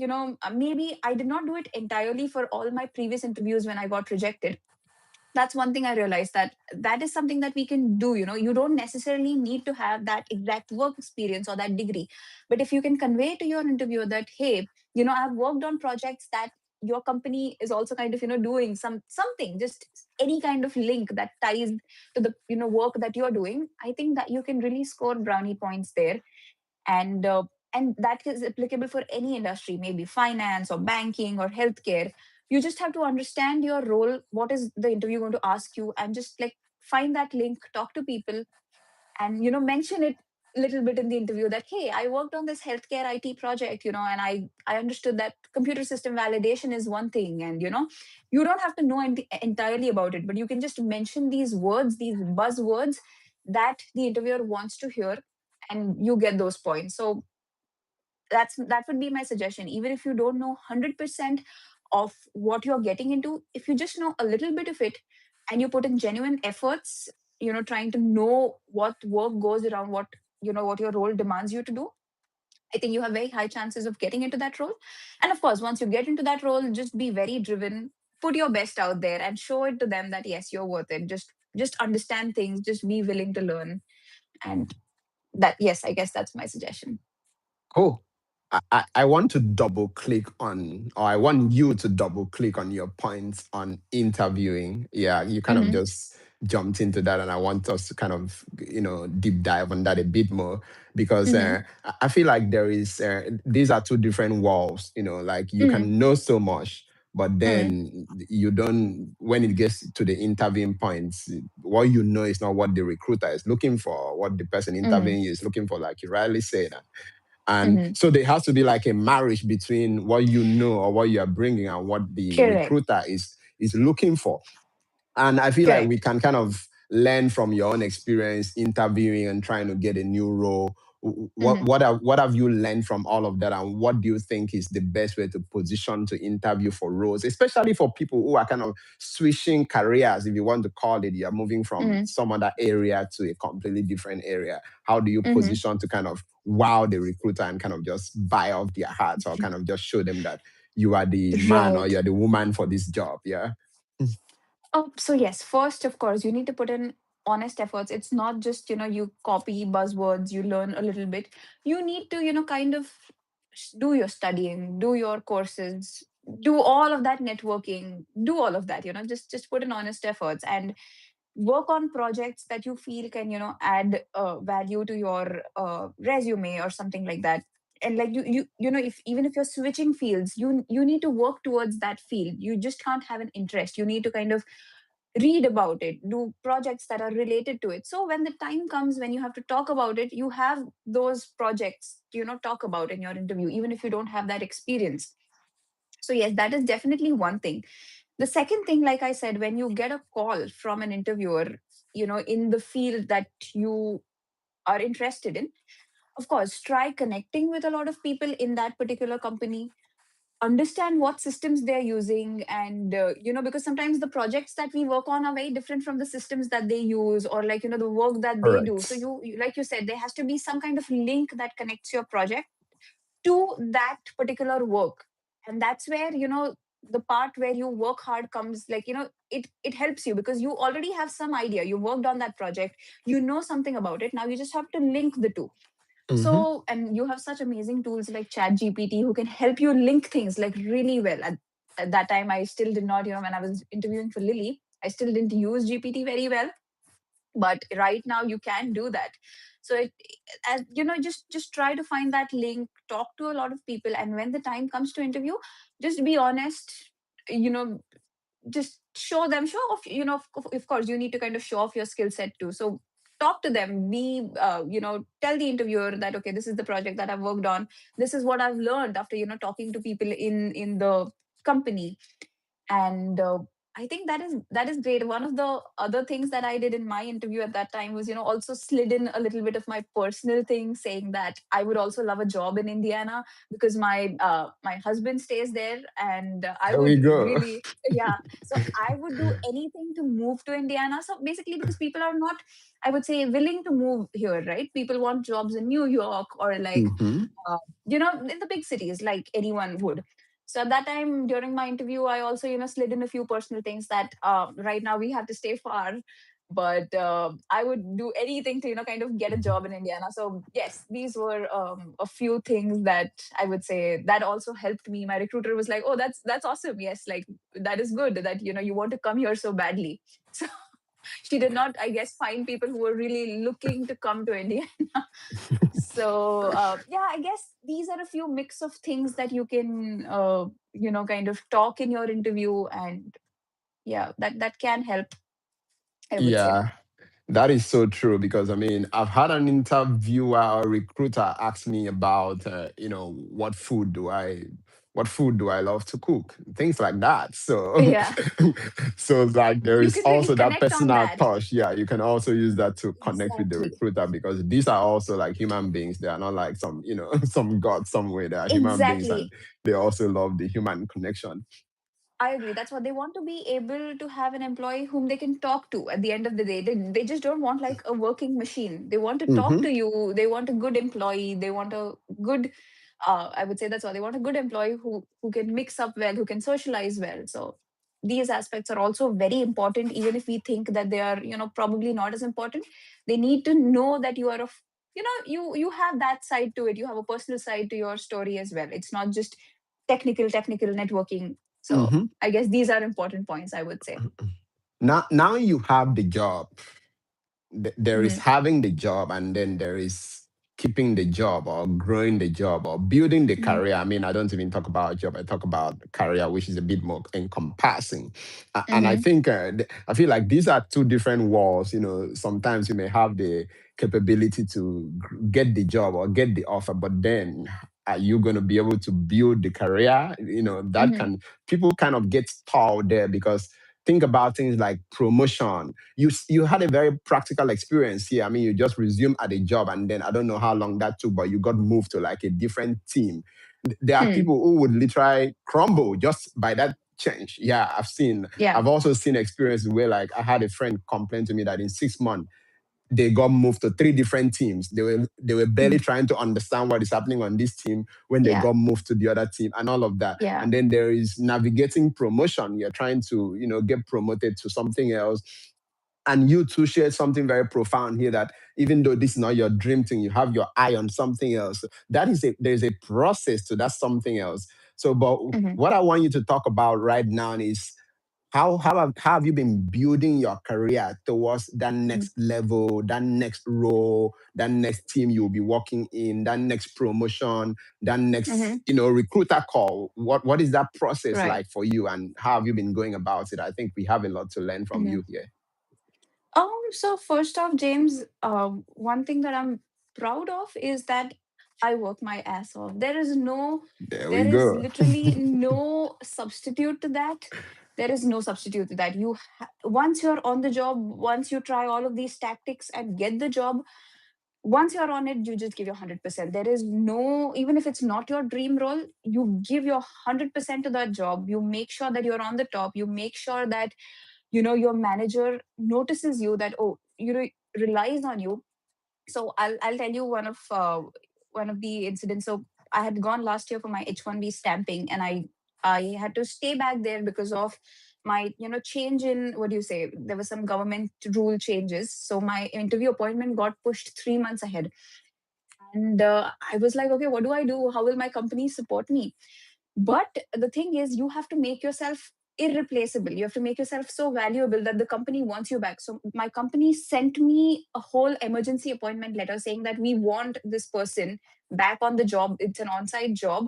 maybe I did not do it entirely for all my previous interviews when I got rejected. That's one thing I realized, that that is something that we can do. You don't necessarily need to have that exact work experience or that degree, but if you can convey to your interviewer that, hey, I've worked on projects that your company is also kind of doing something, just any kind of link that ties to the work that you're doing, I think that you can really score brownie points there. And that is applicable for any industry, maybe finance or banking or healthcare. You just have to understand your role, what is the interview going to ask you, and just like find that link, talk to people, and mention it a little bit in the interview that, hey, I worked on this healthcare IT project, and I understood that computer system validation is one thing. And you don't have to know entirely about it, but you can just mention these words, these buzzwords that the interviewer wants to hear, and you get those points. So That would be my suggestion. Even if you don't know 100% of what you're getting into, if you just know a little bit of it and you put in genuine efforts, trying to know what work goes around, what your role demands you to do, I think you have very high chances of getting into that role. And of course, once you get into that role, just be very driven, put your best out there and show it to them that yes, you're worth it. Just understand things, just be willing to learn. And that, yes, I guess that's my suggestion. Cool. I want to double click on, or I want you to double click on your points on interviewing. Yeah, you kind of Hmm. just jumped into that, and I want us to kind of, deep dive on that a bit more because Hmm. I feel like there is, these are two different walls, like you Hmm. can know so much, but Hmm. then you don't, when it gets to the interviewing points, what you know is not what the recruiter is looking for, what the person Hmm. interviewing you is looking for, like you rightly said. And Hmm. so there has to be like a marriage between what you know or what you are bringing and what the Correct. recruiter is looking for. And I feel like we Correct. can kind of learn from your own experience interviewing and trying to get a new role. Hmm. What have you learned from all of that, and what do you think is the best way to position to interview for roles, especially for people who are kind of switching careers, if you want to call it? You're moving from Hmm. some other area to a completely different area. How do you Hmm. position to kind of wow the recruiter and kind of just buy off their hearts, or kind of just show them that you are the man or Right. you're the woman for this job? Yeah. Oh, so yes, first, of course, you need to put in honest efforts. It's not just, you copy buzzwords, you learn a little bit. You need to, kind of do your studying, do your courses, do all of that networking, do all of that, just put in honest efforts and work on projects that you feel can, add value to your resume or something like that. And like if even if you're switching fields, you need to work towards that field. You just can't have an interest. You need to kind of read about it, do projects that are related to it, so when the time comes when you have to talk about it, you have those projects to talk about in your interview, even if you don't have that experience. So yes, that is definitely one thing. The second thing, like I said, when you get a call from an interviewer, in the field that you are interested in, of course try connecting with a lot of people in that particular company, understand what systems they're using, and because sometimes the projects that we work on are very different from the systems that they use, or like the work that they do. So Correct. like you said, there has to be some kind of link that connects your project to that particular work. And that's where the part where you work hard comes, like it helps you because you already have some idea, you worked on that project, you know something about it. Now you just have to link the two. Mm-hmm. So, and you have such amazing tools like Chat GPT who can help you link things like really well. At that time, I still did not, when I was interviewing for Lily, I still didn't use GPT very well. But right now, you can do that. So, as just try to find that link, talk to a lot of people, and when the time comes to interview, just be honest. You know, just show off, of course you need to kind of show off your skill set too. So talk to them, be tell the interviewer that okay, this is the project that I've worked on, this is what I've learned after talking to people in the company. And I think that is great. One of the other things that I did in my interview at that time was also slid in a little bit of my personal thing, saying that I would also love a job in Indiana because my husband stays there, and I There we would go. really, yeah, so I would do anything to move to Indiana. So basically, because people are not, I would say, willing to move here, right? People want jobs in New York or like Mm-hmm. uh, in the big cities, like anyone would. So at that time during my interview, I also, slid in a few personal things that right now we have to stay far. But I would do anything to, kind of get a job in Indiana. So yes, these were a few things that I would say that also helped me. My recruiter was like, "Oh, that's awesome. Yes, like that is good that you want to come here so badly." So she did not, I guess, find people who were really looking to come to India. So yeah, I guess these are a few mix of things that you can kind of talk in your interview, and yeah, that can help, I would say. Yeah, that is so true because I mean, I've had an interviewer or recruiter ask me about, what food do I what food do I love to cook, things like that. So Yeah, so it's like there you is can really also that connect on personal that. touch. Yeah, you can also use that to connect with the Exactly. recruiter, because these are also like human beings. They are not like some, some god somewhere. They are human beings, and Exactly. they also love the human connection. I agree. That's what they want, to be able to have an employee whom they can talk to at the end of the day. They just don't want like a working machine. They want to talk Hmm. to you. They want a good employee. They want a good, I would say that's all. They want a good employee who can mix up well, who can socialize well. So these aspects are also very important, even if we think that they are, probably not as important. They need to know that you are of, you have that side to it. You have a personal side to your story as well. It's not just technical networking. So Hmm. I guess these are important points, I would say. Now you have the job. There is Hmm. having the job, and then there is keeping the job or growing the job or building the Hmm. career. I mean, I don't even talk about job, I talk about career, which is a bit more encompassing. And I Hmm. think I feel like these are two different walls. Sometimes you may have the capability to get the job or get the offer, but then are you going to be able to build the career? That Hmm. can, people kind of get stalled there, because think about things like promotion. You had a very practical experience here. I mean, you just resumed at a job, and then I don't know how long that took, but you got moved to like a different team. There are Hmm. people who would literally crumble just by that change. Yeah, Yeah. I've also seen experiences where, like, I had a friend complain to me that in 6 months they got moved to three different teams. They were barely Hmm. trying to understand what is happening on this team when they Yeah. got moved to the other team, and all of that. Yeah. And then there is navigating promotion. You're trying to, get promoted to something else. And you two shared something very profound here, that even though this is not your dream thing, you have your eye on something else. There's a process to that something else. So, but Hmm. what I want you to talk about right now is how have you been building your career towards that Hmm. next level, that next role, that next team you'll be working in, that next promotion, that Hmm. next, recruiter call? What is that process Right. like for you, and how have you been going about it? I think we have a lot to learn from Hmm. you here. So first off, James, one thing that I'm proud of is that I work my ass off. There we There is go. literally no substitute to that. There is no substitute to that. Once you're on the job, once you try all of these tactics and get the job, once you're on it, you just give your 100%. There is no, even if it's not your dream role, you give your 100% to that job. You make sure that you're on the top. You make sure that, your manager notices you, that, oh, relies on you. So I'll tell you one of the incidents. So I had gone last year for my H1B stamping, and I had to stay back there because of my, change in, what do you say, there was some government rule changes, so my interview appointment got pushed 3 months ahead. And I was like, okay, what do I do? How will my company support me? But the thing is, you have to make yourself irreplaceable. You have to make yourself so valuable that the company wants you back. So my company sent me a whole emergency appointment letter saying that we want this person back on the job. It's an on-site job,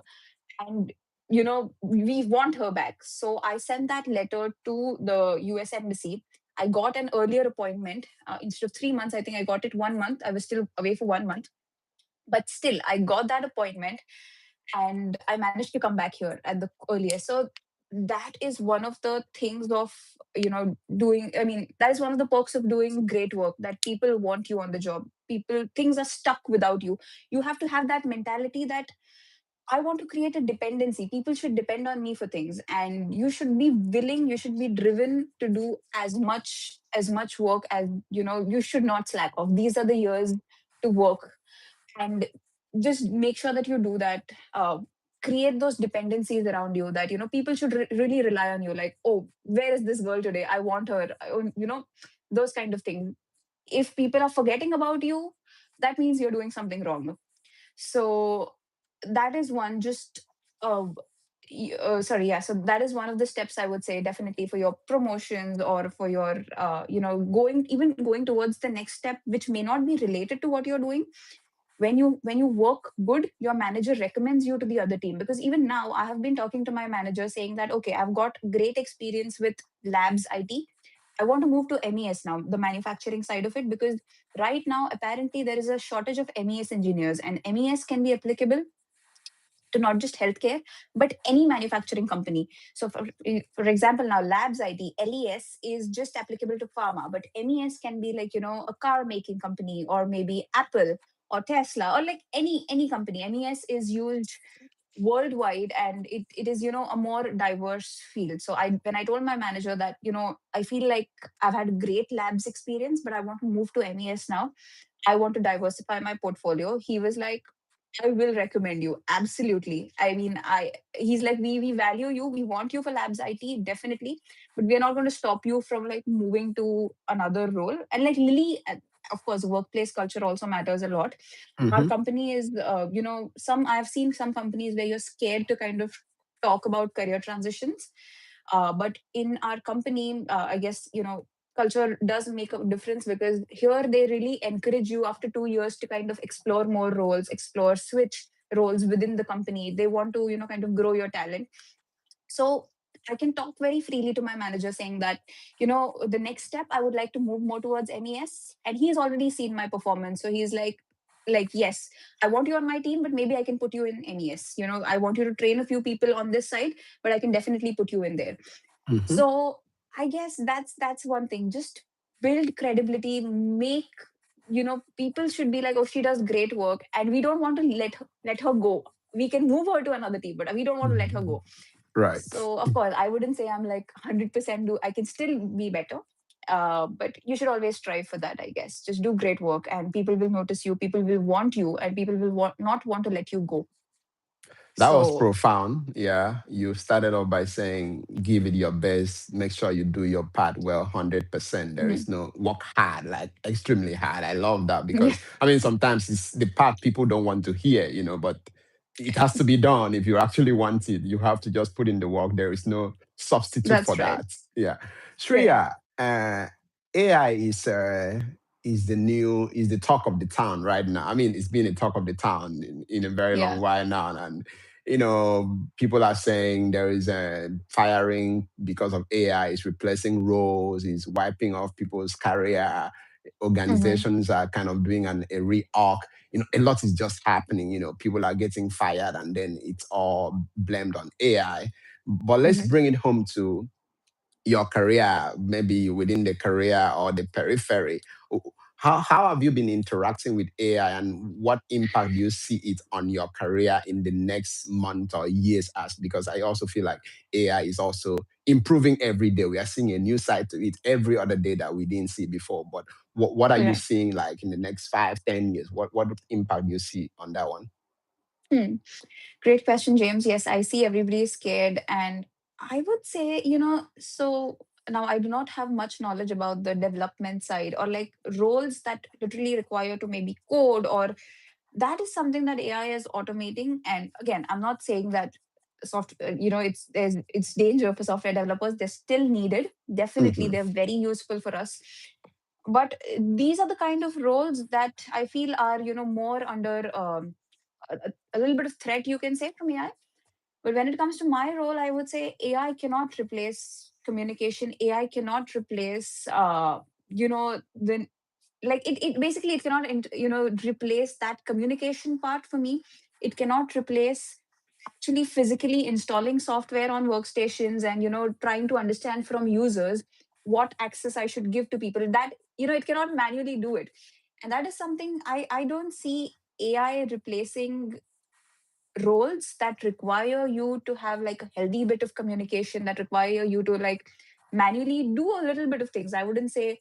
and we want her back. So I sent that letter to the US embassy. I got an earlier appointment. Instead of 3 months, I think I got it 1 month. I was still away for 1 month, but still I got that appointment, and I managed to come back here at the earliest. So that is one of the things of, doing, I mean, that is one of the perks of doing great work, that people want you on the job. Things are stuck without you. You have to have that mentality that I want to create a dependency. People should depend on me for things, and you should be willing, you should be driven to do as much work as, you should not slack off. These are the years to work, and just make sure that you do that. Create those dependencies around you, that, people should really rely on you, like, oh, where is this girl today? I want her. Those kind of things. If people are forgetting about you, that means you're doing something wrong. So that is one, just sorry, yeah, so that is one of the steps, I would say, definitely, for your promotions, or for your going towards the next step, which may not be related to what you're doing. When you work good, your manager recommends you to the other team, because even now I have been talking to my manager saying that, okay, I've got great experience with labs IT. I want to move to MES now, the manufacturing side of it, because right now apparently there is a shortage of MES engineers, and MES can be applicable to not just healthcare, but any manufacturing company. So, for example, now Labs ID, LES is just applicable to pharma, but MES can be like, a car making company, or maybe Apple or Tesla, or like any company. MES is used worldwide, and it is, a more diverse field. So when I told my manager that, I feel like I've had great labs experience, but I want to move to MES now, I want to diversify my portfolio, he was like, I will recommend you. Absolutely. I mean, he's like, we value you. We want you for labs IT, definitely. But we're not going to stop you from like moving to another role. And like Lily, of course, workplace culture also matters a lot. Our Mm-hmm. company is, I've seen some companies where you're scared to kind of talk about career transitions. But in our company, I guess, culture does make a difference, because here they really encourage you after 2 years to kind of explore more roles, explore, switch roles within the company. They want to, kind of grow your talent. So I can talk very freely to my manager saying that, the next step, I would like to move more towards MES. And he's already seen my performance. So he's like, yes, I want you on my team, but maybe I can put you in MES. I want you to train a few people on this side, but I can definitely put you in there. Mm-hmm. So I guess that's one thing. Just build credibility, make, people should be like, oh, she does great work, and we don't want to let her go. We can move her to another team, but we don't want to let her go. Right. So of course, I wouldn't say I'm like 100% do. I can still be better, but you should always strive for that. I guess just do great work, and people will notice you. People will want you, and people will not want to let you go. That was So profound. Yeah. You started off by saying, give it your best, make sure you do your part well, 100%. There is mhm. no work hard, like extremely hard. I love that Yeah, because, I mean, sometimes it's the part people don't want to hear, but it has to be done. If you actually want it, you have to just put in the work. There is no substitute for that's right. that. Yeah. Correct. Shriya, AI is the talk of the town right now. I mean, it's been a talk of the town in a very long Yeah. while now. And people are saying there is a firing because of AI is replacing roles, is wiping off people's career. Hmm. Organizations are kind of doing a reorg. A lot is just happening. People are getting fired, and then it's all blamed on AI. But let's Hmm. bring it home to your career, maybe within the career or the periphery. How have you been interacting with AI, and what impact do you see it on your career in the next month or years? As because I also feel like AI is also improving every day. We are seeing a new side to it every other day that we didn't see before. But what are you Correct. seeing like in the next 5, 10 years? What impact do you see on that one? Hmm. Great question, James. Yes, I see everybody is scared. And I would say, so now I do not have much knowledge about the development side, or like roles that literally require to maybe code, or that is something that AI is automating. And again, I'm not saying that it's danger for software developers. They're still needed. Definitely, Hmm. they're very useful for us. But these are the kind of roles that I feel are, more under a little bit of threat, you can say, from AI. But when it comes to my role, I would say AI cannot replace communication. AI cannot replace, the like it basically it cannot replace that communication part for me. It cannot replace actually physically installing software on workstations, and trying to understand from users what access I should give to people. That it cannot manually do it. And that is something I don't see AI replacing roles that require you to have like a healthy bit of communication, that require you to like manually do a little bit of things. I wouldn't say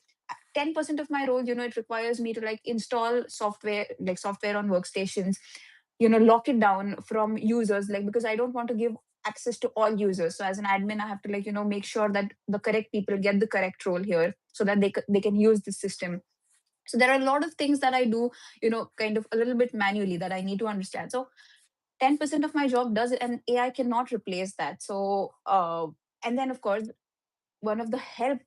10% of my role, it requires me to like install software, like software on workstations, lock it down from users, like, because I don't want to give access to all users. So as an admin, I have to like, make sure that the correct people get the correct role here, so that they can use the system. So there are a lot of things that I do, kind of a little bit manually, that I need to understand. So 10% of my job does it, and AI cannot replace that. So and then of course, one of the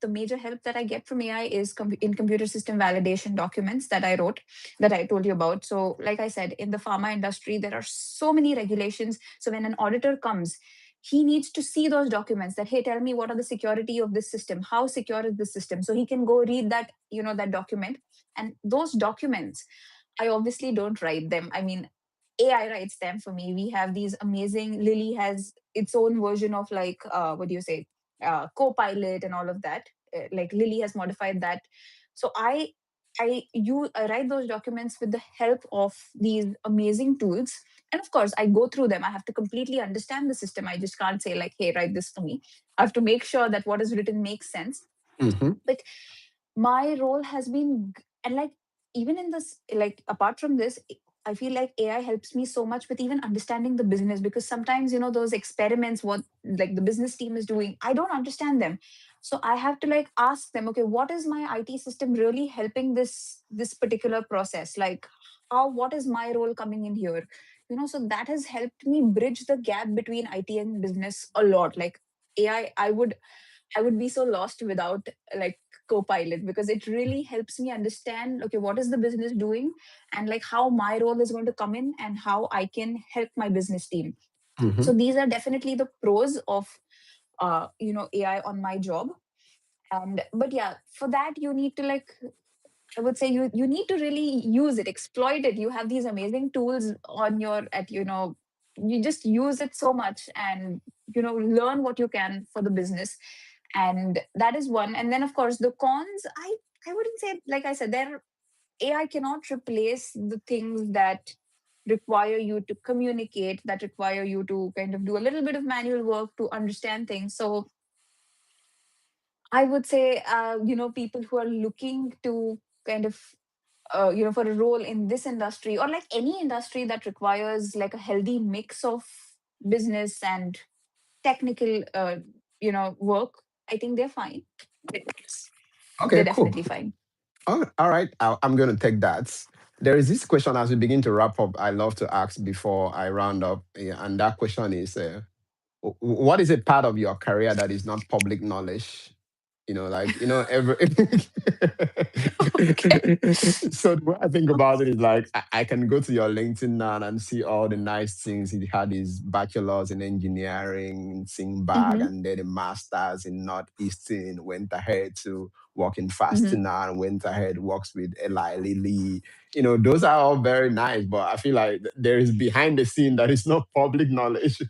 major help that I get from AI is in computer system validation documents that I wrote, that I told you about. So like I said, in the pharma industry, there are so many regulations. So when an auditor comes, he needs to see those documents, that, hey, tell me what are the security of this system, how secure is this system, so he can go read that, that document. And those documents, I obviously don't write them. I mean, AI writes them for me. We have these amazing, Lily has its own version of like, what do you say, Copilot and all of that. Like Lily has modified that. So I write those documents with the help of these amazing tools. And of course, I go through them. I have to completely understand the system. I just can't say like, hey, write this for me. I have to make sure that what is written makes sense. Mm-hmm. But my role has been and like, even in this, like apart from this, I feel like AI helps me so much with even understanding the business, because sometimes, those experiments, what like the business team is doing, I don't understand them. So I have to like ask them, okay, what is my IT system really helping this particular process, like how, what is my role coming in here, so that has helped me bridge the gap between IT and business a lot. Like AI, I would be so lost without like Copilot, because it really helps me understand, okay, what is the business doing, and like how my role is going to come in and how I can help my business team. Mm-hmm. So these are definitely the pros of AI on my job. And but yeah, for that you need to like, I would say, you need to really use it, exploit it. You have these amazing tools on your at you just use it so much, and learn what you can for the business. And that is one. And then of course the cons, I wouldn't say, like I said, there AI cannot replace the things that require you to communicate, that require you to kind of do a little bit of manual work to understand things. So I would say, people who are looking to kind of, for a role in this industry, or like any industry that requires like a healthy mix of business and technical, work, I think they're fine. It's- Okay, They're cool. definitely fine. Oh, all right, I'm going to take that. There is this question as we begin to wrap up. I love to ask before I round up, yeah, and that question is, what is a part of your career that is not public knowledge? Every. Okay. So the way I think about it is like I can go to your LinkedIn now and see all the nice things. He had his bachelor's in engineering in Singbag, Hmm. and then a master's in Northeastern. Went ahead to work in Hmm. Fastener and went ahead works with Eli Lilly. Those are all very nice, but I feel like there is behind the scene that is not public knowledge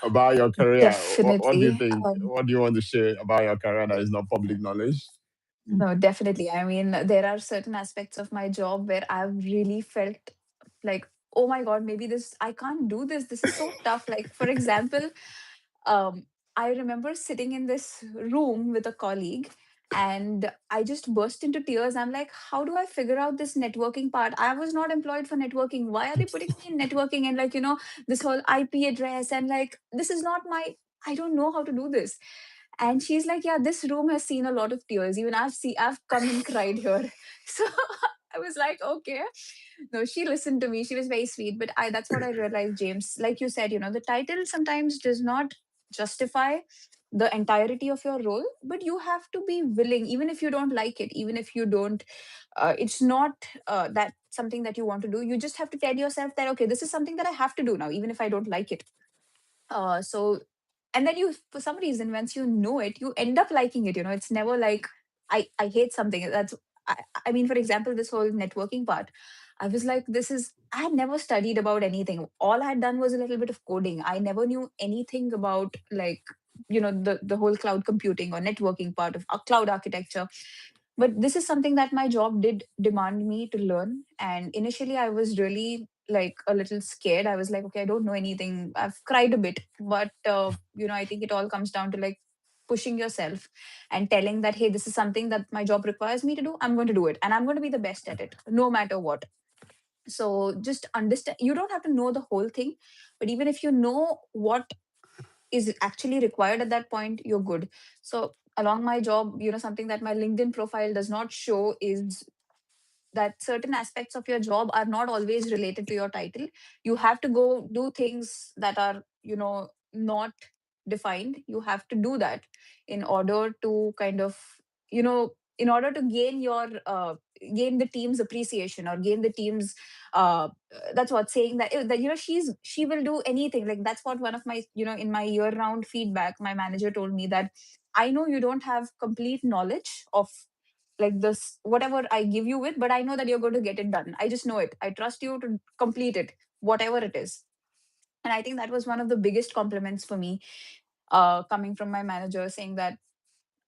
about your career. What do you Definitely. think? What do you want to share about your career that is not public knowledge? No, definitely. I mean, there are certain aspects of my job where I've really felt like, oh my God, maybe this, I can't do this. This is so tough. Like, for example, um, I remember sitting in this room with a colleague, and I just burst into tears. I'm like, how do I figure out this networking part? I was not employed for networking. Why are they putting me in networking? And like, this whole IP address, and like, this is not my, I don't know how to do this. And she's like, yeah, this room has seen a lot of tears. Even I've come and cried here. So I was like, okay. No, she listened to me. She was very sweet. But that's what I realized, James. Like you said, the title sometimes does not justify the entirety of your role, but you have to be willing, even if you don't like it, even if you don't, it's not that something that you want to do. You just have to tell yourself that, okay, this is something that I have to do now, even if I don't like it. So and then you, for some reason, once you know it, you end up liking it. It's never like, I hate something. I mean, for example, this whole networking part, I was like, this is, I had never studied about anything. All I had done was a little bit of coding. I never knew anything about like, the whole cloud computing or networking part of cloud architecture. But this is something that my job did demand me to learn. And initially I was really like a little scared. I was like, okay, I don't know anything. I've cried a bit, but I think it all comes down to like pushing yourself and telling that, hey, this is something that my job requires me to do. I'm going to do it, and I'm going to be the best at it no matter what. So just understand, you don't have to know the whole thing, but even if you know what is actually required at that point, you're good. So along my job, something that my LinkedIn profile does not show is that certain aspects of your job are not always related to your title. You have to go do things that are, not defined. You have to do that in order to kind of, in order to gain gain the team's appreciation, or gain the team's, that's what saying that, that she will do anything. Like that's what one of my, in my year round feedback, my manager told me that, I know you don't have complete knowledge of like this whatever I give you with, but I know that you're going to get it done. I just know it. I trust you to complete it, whatever it is. And I think that was one of the biggest compliments for me, coming from my manager, saying that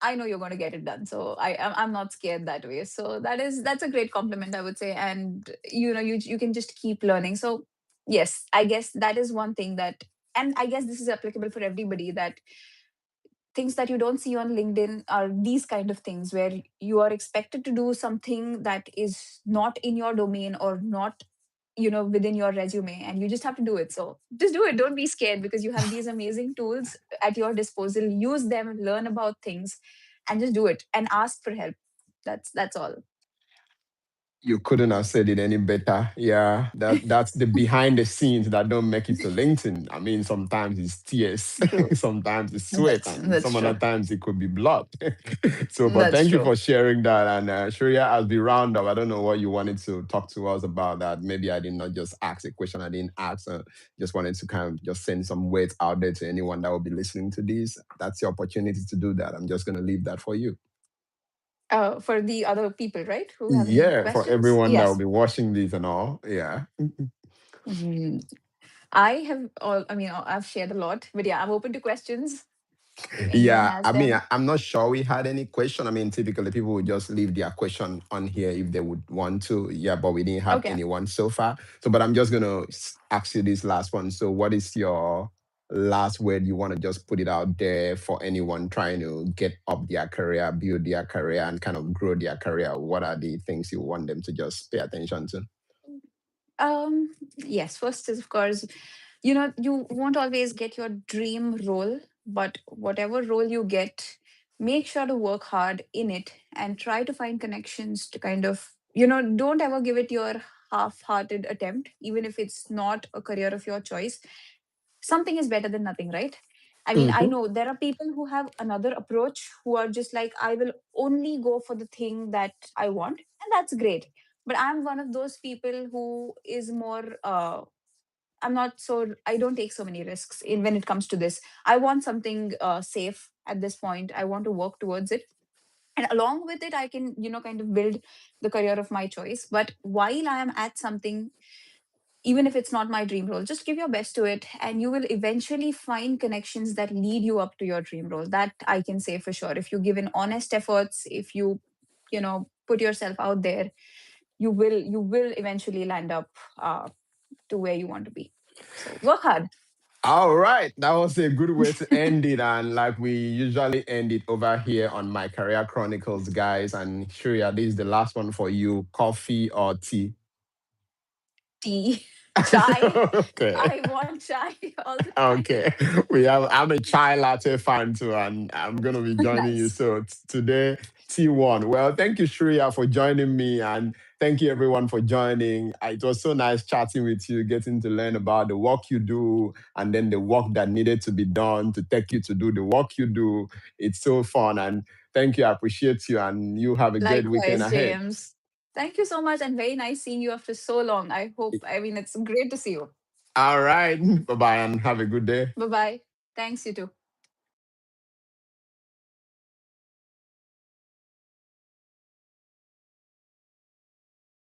I know you're going to get it done. So I'm not scared that way. So that's a great compliment, I would say. And you can just keep learning. So yes, I guess that is one thing that, and I guess this is applicable for everybody, that things that you don't see on LinkedIn are these kind of things where you are expected to do something that is not in your domain or not within your resume, and you just have to do it. So just do it. Don't be scared, because you have these amazing tools at your disposal. Use them, learn about things, and just do it and ask for help. That's all. You couldn't have said it any better. Yeah, that's the behind the scenes that don't make it to LinkedIn. I mean, sometimes it's tears, True. sometimes it's sweat, and That's some other true. times it could be blood. So, but That's thank you true. for sharing that. And Shriya, as we round up, I don't know what you wanted to talk to us about. That maybe I did not just ask a question I didn't ask. Just wanted to kind of just send some words out there to anyone that will be listening to this. That's your opportunity to do that. I'm just going to leave that for you. For the other people, right, who have any Yeah, for questions? everyone that will Yes. be watching this and all. Yeah. Mm, I have all. I mean, I've shared a lot, but yeah, I'm open to questions if anyone Yeah, has I mean, them. I'm not sure we had any question. I mean, typically people would just leave their question on here if they would want to. Yeah, but we didn't have Okay. anyone so far. So, but I'm just gonna ask you this last one. So, what is your last word? You want to just put it out there for anyone trying to get up their career, build their career, and kind of grow their career? What are the things you want them to just pay attention to? Yes, first is, of course, you won't always get your dream role, but whatever role you get, make sure to work hard in it and try to find connections to kind of, don't ever give it your half-hearted attempt, even if it's not a career of your choice. Something is better than nothing, right? I mean, I Hmm. know there are people who have another approach, who are just like, I will only go for the thing that I want, and that's great. But I'm one of those people who is more I'm not so I don't take so many risks in when it comes to this. I want something safe at this point. I want to work towards it, and along with it I can kind of build the career of my choice. But while I am at something, even if it's not my dream role, just give your best to it, and you will eventually find connections that lead you up to your dream role. That I can say for sure. If you give in honest efforts, if you put yourself out there, you will eventually land up to where you want to be. So work hard. All right, that was a good way to end it. And like we usually end it over here on my Career Chronicles, guys. And Shreya, this is the last one for you, coffee or tea? Tea. Chai. Okay. I want chai all the time. Okay. I'm a chai latte fan too, and I'm gonna be joining you. Nice. So today, T1. Well, thank you, Shreya, for joining me, and thank you everyone for joining. It was so nice chatting with you, getting to learn about the work you do, and then the work that needed to be done to take you to do the work you do. It's so fun, and thank you. I appreciate you, and you have a great weekend Likewise, ahead. James. Thank you so much, and very nice seeing you after so long. I mean, it's great to see you. All right. Bye bye, and have a good day. Bye bye. Thanks, you too.